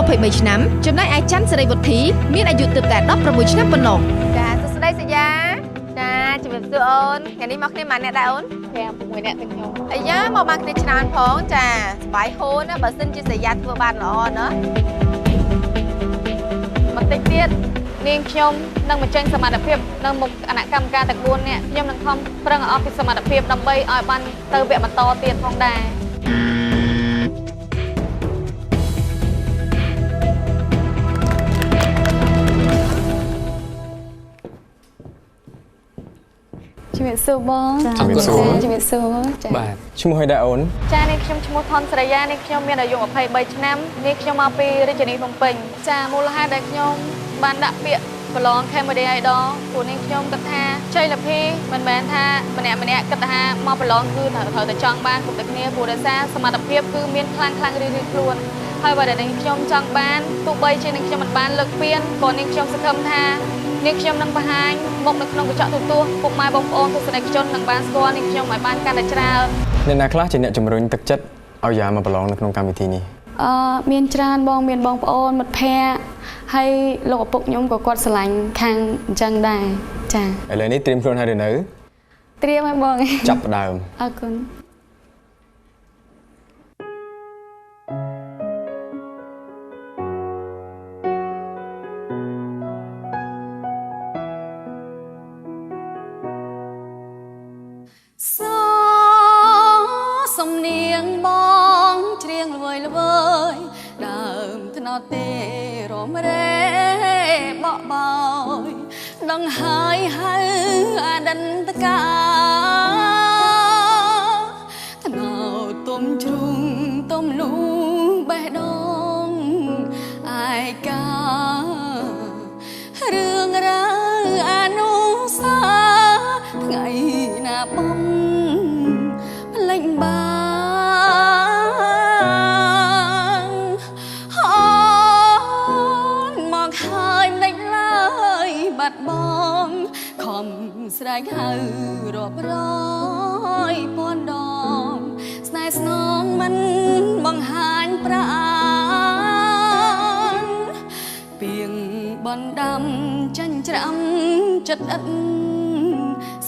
23 ឆ្នាំចំណែកឯច័ន្ទសេរីវុធីមានអាយុទើបតែ16ឆ្នាំប៉ុណ្ណោះចាសួស្តីសញ្ញាចាជំរាបសួរអូនថ្ងៃនេះមកគ្នាម៉ានអ្នកដែរអូន6នាក់ទាំងខ្ញុំអាយ៉ាមកបានគ្នាច្រើនផងចាសប្បាយហូនណាបើសិនជាសញ្ញាធ្វើបានល្អណាបន្តិចទៀតនាងខ្ញុំនឹងបញ្ចេញសមត្ថភាពនៅមុខគណៈកម្មការទាំង4នាក់ខ្ញុំនឹងខំប្រឹងអស់ពីសមត្ថភាពដើម្បីឲ្យបានទៅវគ្គបន្តទៀតផងដែរជំរាបសួរបងជំរាបសួរចាបាទឈ្មោះអីដែរអូនចានេះខ្ញុំឈ្មោះថនស្រីយ៉ានេះខ្ញុំមានអាយុ23ឆ្នាំនេះខ្ញុំមកពីរាជធានីភ្នំពេញចាមូលហេតុដែលខ្ញុំបានដាក់ពាក្យប្រឡង Comedy Idol ព្រោះនេះខ្ញុំគិតថាជ័យលាភីមិនមែនថាម្នាក់គិតថាមកប្រឡងគឺត្រូវតែចង់បានគ្រប់តែគ្នាព្រោះដោយសារសមត្ថភាពគឺមានខ្លាំងរៀងៗខ្លួនហើយបើដែលខ្ញុំចង់បានទោះបីជានឹងខ្ញុំមិនបានលើកពានក៏នេះខ្ញុំសង្ឃឹមថានេះខ្ញុំនឹងបង្ហាញមុខនៅក្នុងកញ្ចក់ទូរទស្សន៍ពុកម៉ែបងប្អូនទស្សនិកជននឹងបានស្គាល់នេះខ្ញុំឲ្យបានកាន់តែច្រើនអ្នកណាខ្លះជាអ្នកជំរុញទឹកចិត្តឲ្យយ៉ាមកប្រឡងនៅក្នុងកម្មវិធីនេះមានច្រើនបងមានបងប្អូនមិត្តភ័ក្តិហើយលោកឪពុកខ្ញុំក៏គាត់ស្រឡាញ់ខាងអញ្ចឹងដែរចាឥឡូវនេះត្រៀមខ្លួនហើយឬនៅត្រៀមហើយបងចាប់ផ្ដើមអរគុណសំនៀងបងច្រៀងល្វើយដើមថ្នោតទេរមរេបក់បោយដឹងហើយហៅអដិនតកាថ្នោតទុំជ្រុងទុំលូបេះដូងអាយការឿងរ៉ាវអនុសាថ្ងៃណាបងភ្លេចបានមកហើយមិនឡើយបាត់បងខំស្រែកហៅរាប់រយពាន់ដងស្នេហ៍ស្នងមិនបង្ហាញប្រាណពីងបណ្ដាំចាញ់ច្រាំចិត្តឥត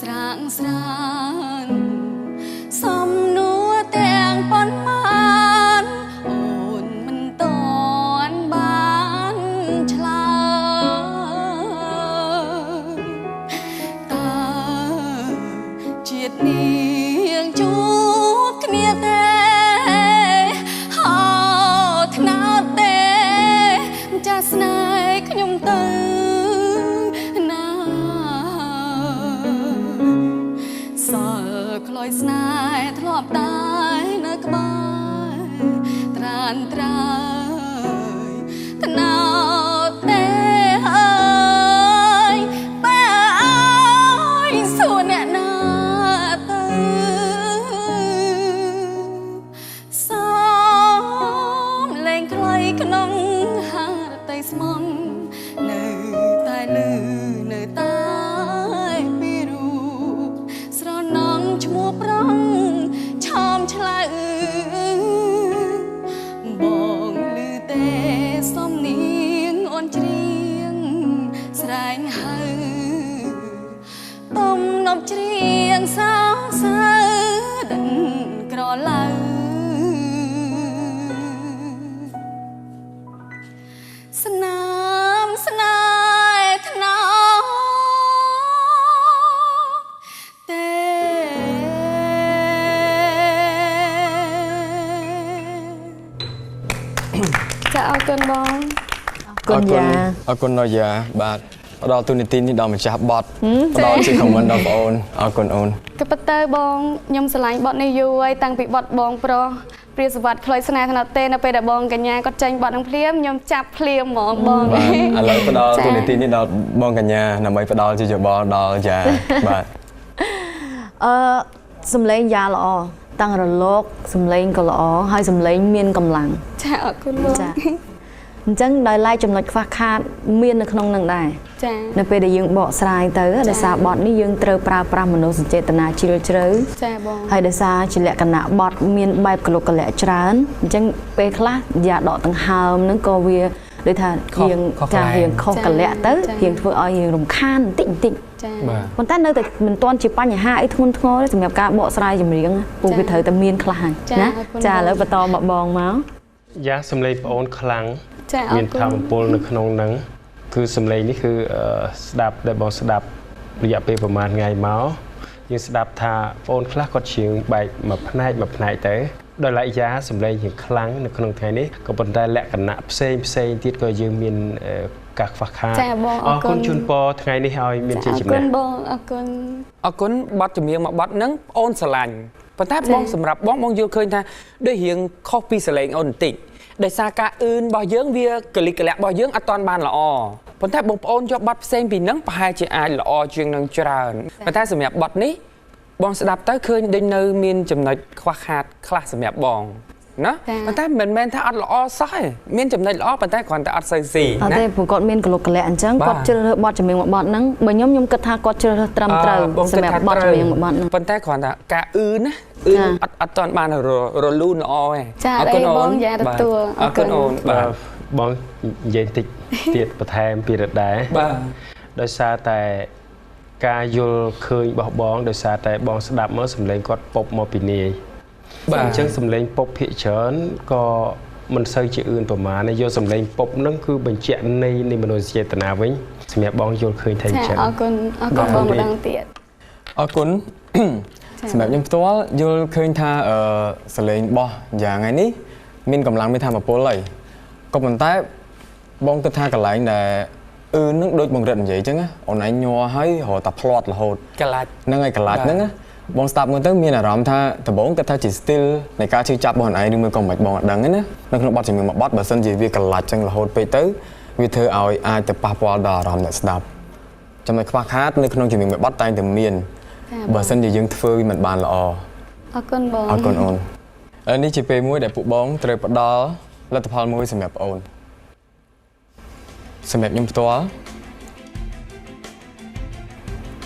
ស្រាងស្រានសំនួរទាំងប៉ុន្មានអូនមិនតន់បានឆ្លើយតើជាតិនេះជួបគ្នាទេហោថ្នោតទេចាស់ស្នេហ៍ខ្ញុំទៅណាសល់ក្លោយស្នេហ៍ធ្លាប់តែនៅក្បែរត្រានត្រើយថ្នោតទេអើយបែអើយសួរអ្នកណាទៅសំលេងខ្លីក្នុងហារតីស្មងនៅតែលឺនៅតែពីរូបស្រណងឈ្មោះប្រងឆោមឆ្លើយបងឮទេសំនៀងអូនច្រៀងស្រែងហៅទំនប់ច្រៀងសោសៅដិនក្រឡៅស្នាមស្នេហ៍ថ្នោតទេចាអរគុណបងអរគុណយ៉ាអរគុណដល់យ៉ាបាទផ្ដល់ទូនីតិនេះដល់ម្ចាស់បតផ្ដល់ជាខមមិនដល់បងអូនអរគុណអូនក៏ប៉ុន្តែបងខ្ញុំស្រឡាញ់បតនេះយូរហើយតាំងពីបតបងប្រុសព្រាសវត្តខ្លុយស្នេហ៍ថ្នោតទេនៅពេលដែលបងកញ្ញាគាត់ចេញបតនឹងភ្លាមខ្ញុំចាប់ភ្លាមហ្មងបងបាទឥឡូវផ្ដល់ទូនីតិនេះដល់បងកញ្ញាដើម្បីផ្ដល់ជាយោបល់ដល់យ៉ាបាទសំឡេងយ៉ាល្អតាំងរលកសំឡេងក៏ល្អហើយសំឡេងមានកម្លាំងចាអរគុណបងចា chẳng đời lai chấm nói khoa khát miên được không năng đài nơi bây giờ dương bỏ sai tới để xa bọn ní dương trơ pra mà nó sẽ chế tana chiều chơi hay để xa chỉ lẽ cả nạ bọt miên bay cả lục cả lẽ trán chẳng về class giả đỏ tầng hàm nó có việc để thà hiền trà hiền không cả lẽ tới hiền vừa ở hiền rồng khan tịnh tịnh còn ta nơi mình toàn chỉ ba nhà hai thôn thôi thì mẹ cả bỏ sai chỉ miếng bù cái thời tầm miên khai nè trà lỡ và to bọ bòn máu giá xâm lây ôn khlang miền thảm pol nước nông nắngคือสำเร็จนี่คือสดับได้บอกสดับระยะไปประมาณไงเมาส์ยังสดับท่าโอนคลาก็เฉียงใบมาพนัยมาพนัยเต๋อโดยหลายยาสำเร็จอย่างครั้งในขนมไทยนี้ก็เป็นได้แหลกกันนะเซนที่ก็ยังมีกักฝักขาคนชุนปอไงนี่เอามีใจจิ๋มเนี่ยคนบัดจะมีมาบัดนั้นโอนสลันปัญหาบ้องสำหรับบ้องยูเคยท่าด้วยเหียงข้อปีสลังโอนติได้สากาอื่นบ่เยื้องเวียกลิกแหลกบ่เยื้องอัตอนบานละอปัญหาบ่งโอนจะบัดเส้นปีนั้นไปจะอายละอเชียงนังจราปัญหาสมัยบัดนี้บ้องสดับตั้งเคยได้เนื้อมีนจำนวนควักขาดคลาสสมัยบ้องนะปัญหาเหมือนถ้าอัดละอใช่มีนจำนวนละอปัญหาก่อนแต่อัดใส่สีนะแต่ผมก็มีนกลุกแหลกจังก็เจอบัดจะมีบัดนั้นเหมือนย่อมกระทาก็เจอตรำเตาสมัยบัดจะมีบัดนั้นปัญหาก่อนแต่กาอื่นนะอัดตอนบานเราลุ้นอ้อยเอาคนโอนเอาคนโอนบองเย็นติดเตียดประแทนปีระได้โดยซาแต่กายโยเคยบอกบองโดยซาแต่บองสดับเมื่อสำเร็จก็ปบมอปีนีเชิงสำเร็จปบเพียเฉินก็มันใส่ชื่ออื่นประมาณในโยสำเร็จปบนั่นคือเป็นเจนในมโนเจตนาวิ่งสมัยบองโยเคยไทยเฉินเอาคนบองดังเตียดเอาคนสำหรับยังตัวโยเคยท่าสเลงบ่อย่างไงนี้มินกำลังไม่ทำแบบโป้เลยก็มันใต้บ้องตัวท่ากันไหลแต่นึกโดยบังเอิญvậy chứ á ông này nhua hay họ tập plot là hộtนั่งไงกันหลัดนั่งáบ้องสตาร์มันต้องมีอารมณ์ท่าแต่บ้องตัวท่าจิตสติลในการชื่อจับบอลไอ้ดูมือกองแบบบ้องดังนั้นนะนั่งขนมบัตรจะมีมาบัตรแบบเส้นจีวีกันหลัดจังละหดไปตื้อวิธีเอาไอ้แต่ปะปอดารำเนี่ยสตาร์จำในคว้าคาดในขนมจะมีแบบบัตรตายแต่เมียนแบบเส้นจียังเฟื่อยมันบานละเอาคนบองเอาคนโอนอันนี้จะเป็นมวยแต่ปุบ้องเตะปะดอรัฐพลมวยสำหรับโอนสำหรับยังตัว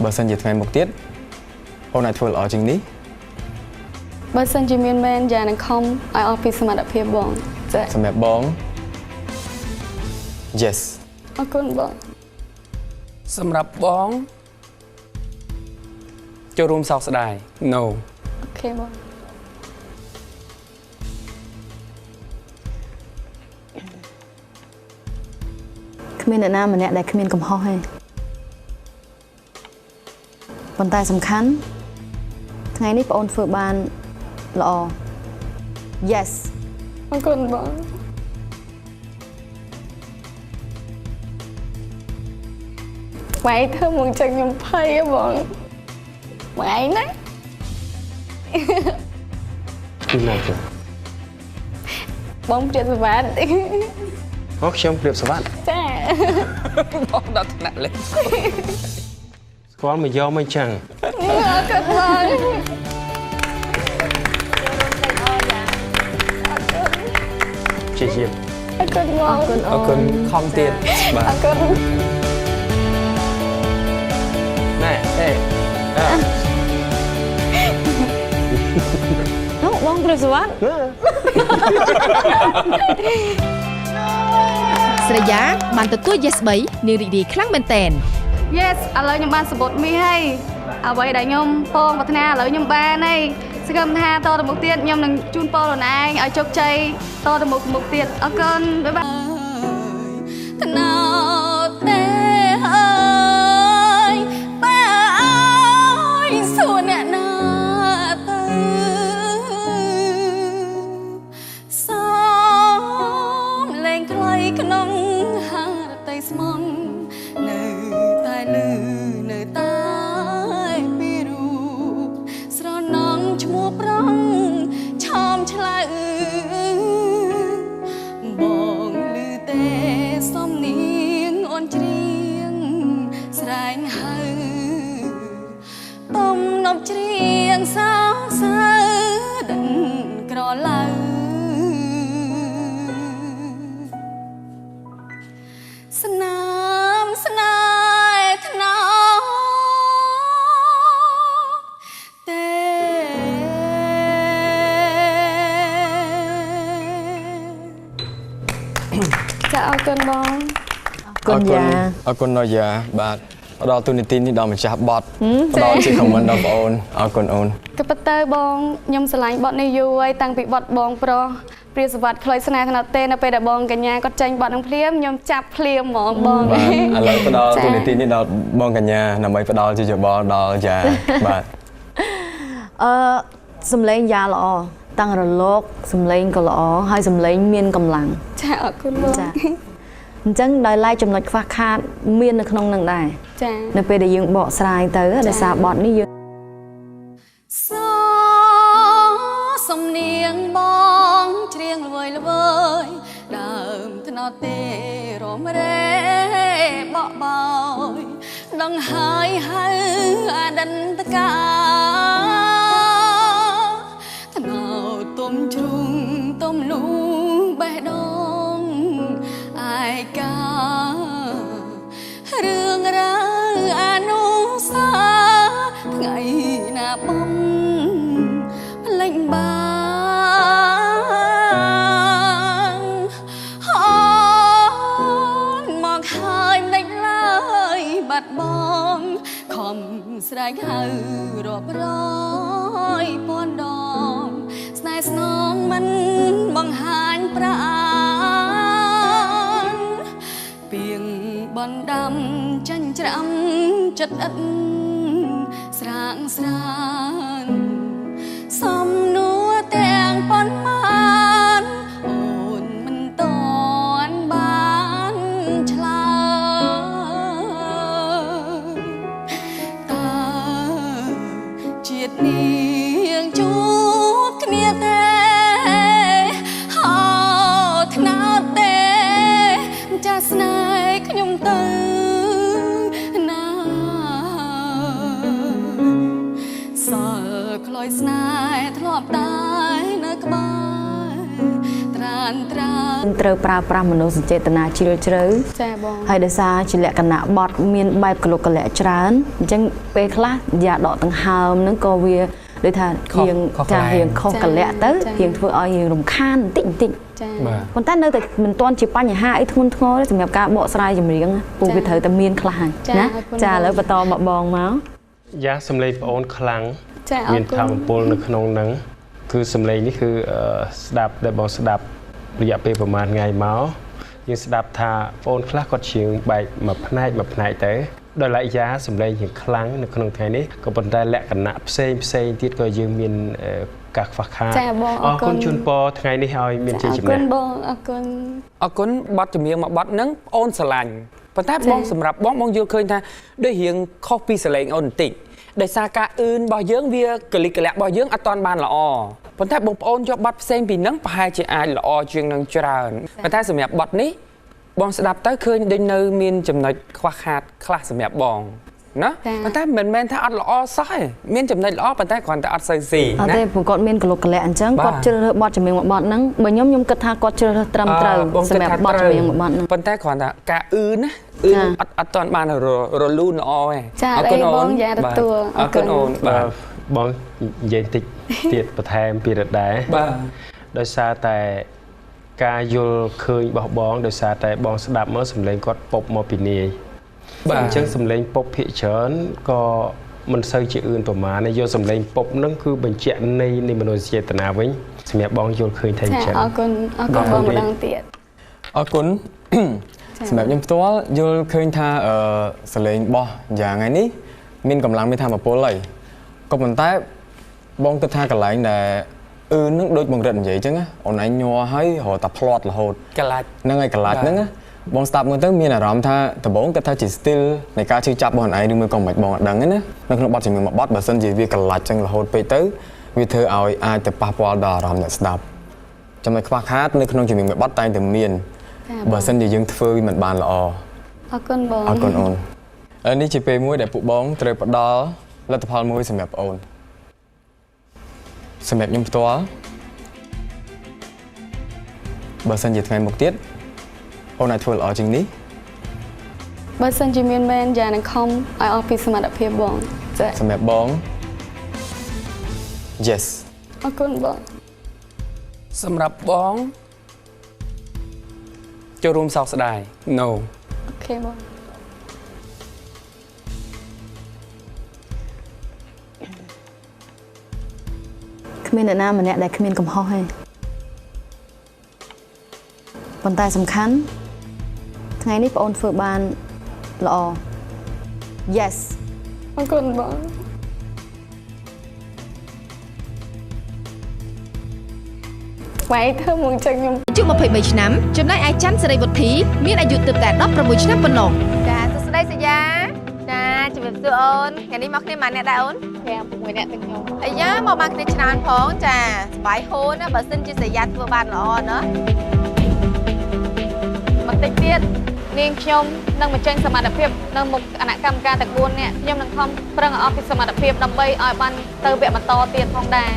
บางสันจะทำไงมุกติดโอนไหนทัวร์หล่อจริงนี้บางสันจะมีแมนยานังคอมไอออฟฟิศสมัครเพียบบองสำหรับบอง yes เอาคนบองสำหรับบ้องจะรวมสาวสดาย no โอเคบองขมิ้นน้ำมันเนี่ยได้ขมิ้นกำห้อให้บนใต้สำคัญไงนี่ปอนเฟือบานละอ yes เอาคนบองไว้เธอมึงจะยำไพ่บองไว้นะคือไงจ๊ะบองเปลี่ยนสวัสดิ์โอ้ช่างเปลี่ยนสวัสดิ์จ้าบ้องดัดหนักเลยก้อนไม่ยอมไม่จังกันเลยเชี่ยกันงอเอาคนคอมเตียนกันนี่เอ๊ะน้องบ้องเปลี่ยนสวัสดิ์สระยะมันตัว yes ใบนิริดีครั้งเป็นแตน yes อะไรยังบ้านสมบูรณ์มีให้เอาไว้ได้ยมปองพัฒนาเลยยมบ้านนี่สกัมท่าต่อตะมุกเตี้ยยมหนึ่งจูนปอหล่นไอ้เอาจกใจต่อตะมุกเตี้ยเอาเกินบ๊ายบายขนาดเต้ยป้าส่วนเนี่ยนาเตซ้อมเล่นใครขนมหาไตสมองเนื้อตายลือเนื้อตายไม่รู้สระน้องชัวปร้องชอมชลาบอกลือเตะซ้อมเนียงอ่อนเจียงสลายหายต้มนบเจียงสาวสาดันกรอลา ចាអរគុណបង គុណយ៉ា អរគុណដល់យ៉ាបាទដល់ទូនីតិនេះដល់ម្ចាស់បតផ្ដល់ជា comment ដល់បងអូនអរគុណអូន ក៏ប៉ុន្តែបងខ្ញុំស្រឡាញ់បទនេះយូរហើយតាំងពីបទបងប្រុសព្រាសវត្តខ្លុយស្នេហ៍ថ្នាក់ទេនៅពេលដែលបងកញ្ញាគាត់ចេញបទនឹងភ្លាមខ្ញុំចាប់ភ្លាមហ្មងបង បាទឥឡូវផ្ដល់ទូនីតិនេះដល់បងកញ្ញាដើម្បីផ្ដល់ជាយោបល់ដល់យ៉ាបាទ សំឡេងយ៉ាល្អតាំងរលកសំឡេងក៏ល្អហើយសំឡេងមានកម្លាំង ចាអរគុណបង ចាអញ្ចឹងដោយឡែកចំណុចខ្វះខាតមាននៅក្នុងនឹងដែរ ចា នៅពេលដែលយើងបកស្រាយទៅដោយសារបទនេះយើង សំនៀងបងច្រៀងល្វើយល្វើយដើមថ្នោតទេរមរេបកបោយដឹងហើយហើយអដិនតកាថ្នោតទុំជ្រុងទុំលូបេះដូងអាយការឿងរ៉ាវអនុសាថ្ងៃណាបងលេងបានអូនមកហើយមិនឡើយបាត់បងខំស្រែកហៅរាប់រយពាន់ដងស្នេហ៍ស្នងមិនបង្ហាញប្រាណពីងបណ្ដាំចាញ់ច្រាំចិត្តឥតស្រាងស្រានសំនួរទាំងប៉ុន្មានអូនមិនតន់បានឆ្លើយតើជាតិនាងជួបគ្នាទេហោថ្នោតទេចាស់ស្នេហ៍ខ្ញុំទៅណាសល់ខ្លោយស្នេហ៍ធ្លាប់តែនៅក្បែរត្រានត្រាន ត្រូវប្រើប្រាស់មនោសញ្ចេតនាជ្រាលជ្រៅ ចាបង ហើយដោយសារជាលក្ខណៈបទមានបែបកលុកកលៈច្រើនអញ្ចឹងពេលខ្លះយ៉ាដកដង្ហើមហ្នឹងក៏វាដូចថារៀងចារៀងខុសកលៈទៅរៀងធ្វើឲ្យរៀងរំខានបន្តិចបន្តិច ចា បាទ ប៉ុន្តែនៅតែមិនទាន់ជាបញ្ហាអីធ្ងន់ធ្ងរទេសម្រាប់ការបកស្រាយចម្រៀងពូវាត្រូវតែមានខ្លះហើយណាចាឥឡូវបន្តមកបងមក យ៉ាសំឡេងបងអូនខ្លាំង ចាអ មា រ ន គុ ធ ណ ម៌ពលនៅក្នុងហ្នឹងគឺសំឡេងនេះគឺស្ដាប់ដែលបងស្ដាប់រយៈពេលប្រហែលថ្ងៃមកយើងស្ដាប់ថាបងអូនខ្លះគាត់ច្រៀងបែកមួយផ្នែកទៅដោយឡែកយ៉ាសំឡេងជាងខ្លាំងនៅក្នុងថ្ងៃនេះក៏ប៉ុន្តែលក្ខណៈផ្សេងទៀតក៏យើងមានការខ្វះខាត ចាបងអ អ រ រ គុ គុ ណ ណជូនពរថ្ងៃនេះឲ្យមានជ័យជំនះ អរគុណបងអរគុណ អរគុណបទចម្រៀងមួយបទហ្នឹងអូនស្រឡាញ់ប៉ុន្តែបងសម្រាប់បងយល់ឃើញថាដូចរៀងខុសពីសលេងអូនបន្តិចដោយសារការអឿនរបស់យើងវាកលិកលៈរបស់យើងអត់ទាន់បានល្អប៉ុន្តែបងប្អូនយកបទផ្សេងពីហ្នឹងប្រហែលជាអាចល្អជាងនឹងច្រើនប៉ុន្តែសម្រាប់បទនេះបងស្ដាប់ទៅឃើញដូចនៅមានចំណុចខ្វះខាតខ្លះសម្រាប់បងណាប៉ុន្តែមិនមែនថាអត់ល្អសោះទេមានចំណុចល្អប៉ុន្តែគ្រាន់តែអត់សូវស៊ី អត់ ណា ទេព្រោះគាត់មានកលុកកលៈអញ្ចឹងគាត់ជ្រើសរើសបទចម្រៀងមួយបទហ្នឹងបើខ្ញុំគិតថាគាត់ជ្រើសរើសត្រឹមត្រូវសម្រាប់បទចម្រៀងមួយបទហ្នឹង ប៉ុន្តែគ្រាន់តែការអឿនណាអឿនអត់ទាន់បានរលូនល្អទេ ចាអរគុណបងយ៉ាទទួល អរគុណអូនបាទ បងនិយាយតិចទៀតបន្ថែមពីរដែរ បាទ ដោយសារតែការយល់ឃើញរបស់បងដោយសារតែបងស្ដាប់មើលសំឡេងគាត់ពុបមកពីនាយបាទអញ្ចឹងសំឡេងពុបភាគច្រើនក៏មិនសូវជាអឿនប្រមាណទេយកសំឡេងពុបហ្នឹងគឺបញ្ជាក់នៃមនោសញ្ចេតនាវិញសម្រាប់បងយល់ឃើញថាអញ្ចឹង អរគុណបងម្ដងទៀត អរគុណ សម្រាប់ខ្ញុំផ្ទាល់យល់ឃើញថាសលេងរបស់យ៉ាងថ្ងៃនេះមានកម្លាំងមានធម៌ពលហើយក៏ប៉ុន្តែបងគិតថាកន្លែងដែលនឹងដូចបងរិទ្ធនិយាយអញ្ចឹងអូនឯងញ័រហើយរត់តែផ្្លាត់រហូត កលាច់ ហ្នឹងហើយកលាច់ហ្នឹងបងស្ដាប់មើលទៅមានអារម្មណ៍ថាដំបូងគិតថាជា style នៃការជឿចាប់របស់អូនឯងឬមួយក៏មិនបងអត់ដឹងទេណានៅក្នុងបទចម្រៀងមួយបទបើសិនជាវាកលាច់អញ្ចឹងរហូតពេកទៅវាធ្វើឲ្យអាចទៅប៉ះពាល់ដល់អារម្មណ៍អ្នកស្ដាប់ចំណុចខ្វះខាតនៅក្នុងចម្រៀងមួយបទតែងតែមានបើសិនជាយើងធ្វើវាមិនបានល្អ អរគុណបង អរគុណអូននេះជាពេលមួយដែលពួកបងត្រូវផ្ដល់លទ្ធផលមួយសម្រាប់អូនសម្រាប់ខ្ញុំផ្ទាល់បើសិនជាថ្ងៃមុខទៀតអូនអាចធ្វើល្អជាងនេះ បើសិនជាមានមែនយ៉ាងនឹងខំឲ្យអស់ពីសមត្ថភាពបងចា សម្រាប់បង yes អរគុណបង សម្រាប់បងជ ចូលរួមសោកស្ដាយ No អូខេបង គ្មានអ្នកណាម្នាក់ដែលគ្មានកំហុសទេប៉ុន្តែសំខាន់ថ្ងៃនេះបងអូនធ្វើបានល្អ Yes អរគុណបងវាយធ្វើមកចឹងខ្ញុំ អាយុ23ឆ្នាំចំណែកឯច័ន្ទសេរីវុធីមានអាយុទើបតែ16ឆ្នាំប៉ុណ្ណោះ ចាសួស្តីសញ្ញាចាជំរាបសួរអូនថ្ងៃនេះមកគ្នាម៉ានអ្នកដែរអូន 5-6នាក់ទាំងខ្ញុំ អាយ៉ាមកបានគ្នាច្រើនផងចាសប្បាយហូនណាបើសិនជាសញ្ញាធ្វើបានល្អណា បន្តិចទៀតនាងខ្ញុំនឹងបញ្ចេញសមត្ថភាពនៅមុខគណៈកម្មការទាំង4នាក់ខ្ញុំនឹងខំប្រឹងឲ្យអស់ពីសមត្ថភាពដើម្បីឲ្យបានទៅវគ្គបន្តទៀតផងដែរ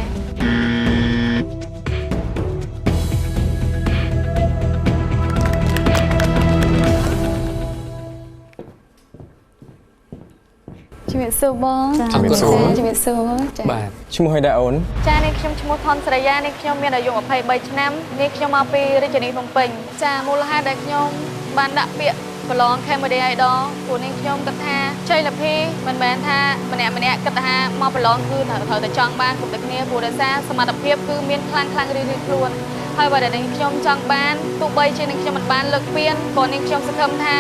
ជំរាបសួរបង ជំរាបសួរ ជំរាបសួរចា៎ បាទ ឈ្មោះអីដែរអូន ចា៎នាងខ្ញុំឈ្មោះថនសរិយានាងខ្ញុំមានអាយុ23ឆ្នាំនាងខ្ញុំមកពីរាជធានីភ្នំពេញចា៎មូលហេតុដែលខ្ញុំបានដាក់ពាក្យប្រឡង Comedy Idol ព្រោះនាងខ្ញុំគិតថាជ័យលាភីមិនមែនថាម្នាក់គិតថាមកប្រឡងគឺត្រូវតែចង់បានគ្រប់តែគ្នាព្រោះដោយសារសមត្ថភាពគឺមានខ្លាំងរៀងៗខ្លួនហើយបើដែលនាងខ្ញុំចង់បានទោះបីជានាងខ្ញុំមិនបានលើកពានក៏នាងខ្ញុំសង្ឃឹមថា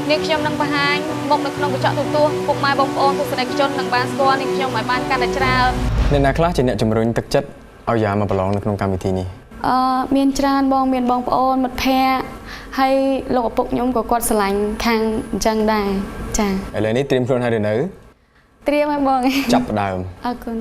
នាងខ្ញុំនឹងបង្ហាញមុខនៅក្នុងកញ្ចក់ទូរទស្សន៍ពុកម៉ែបងប្អូនទស្សនិកជននឹងបានស្គាល់នាងខ្ញុំឲ្យបានកាន់តែច្រើន អ្នកណាខ្លះជាអ្នកជំរុញទឹកចិត្តឲ្យយ៉ាមកប្រឡងនៅក្នុងកម្មវិធីនេះ មានច្រើនបងមានបងប្អូនមិត្តភ័ក្តិហើយលោកឪពុកខ្ញុំក៏គាត់ស្រឡាញ់ខាងអញ្ចឹងដែរចា៎ ឥឡូវនេះត្រៀមខ្លួនហើយឬនៅ ត្រៀមហើយបង ចាប់ផ្ដើម អរគុណ